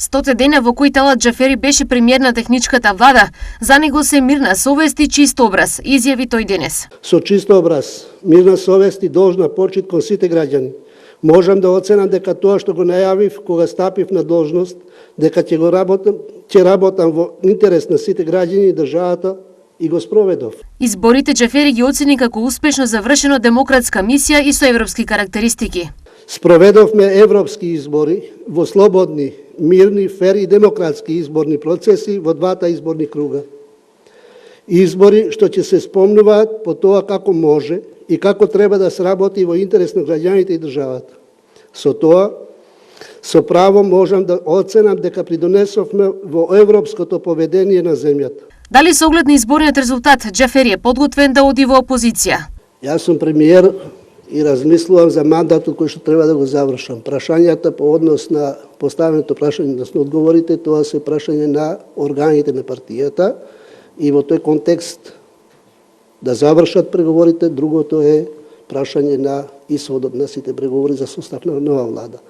100 дена во кои Талат Џафери беше премиер на техничката влада, за него се мирна совест и чист образ, изјави тој денес. Со чист образ, мирна совест и должна почит кон сите граѓани. Можам да оценам дека тоа што го најавив кога стапив на должност, дека ќе работам во интерес на сите граѓани и државата, и го спроведов. Изборите Џафери ги оцени како успешно завршено демократска мисија и со европски карактеристики. Спроведовме европски избори во слободни, мирни, фер и демократски изборни процеси во двата изборни круга. Избори што ќе се спомнуваат по тоа како може и како треба да се работи во интерес на граѓаните и државата. Со тоа, со право можам да оценам дека придонесовме во европското поведение на земјата. Дали со оглед на изборниот резултат Џафери е подготвен да оди во опозиција? Јас сум премиер и размислувам за мандатот кој што треба да го завршам. Прашањата по однос на поставеното прашање да се одговорите, тоа се прашање на органите на партијата и во тој контекст да завршат преговорите, другото е прашање на исходот на сите преговори за состав на нова влада.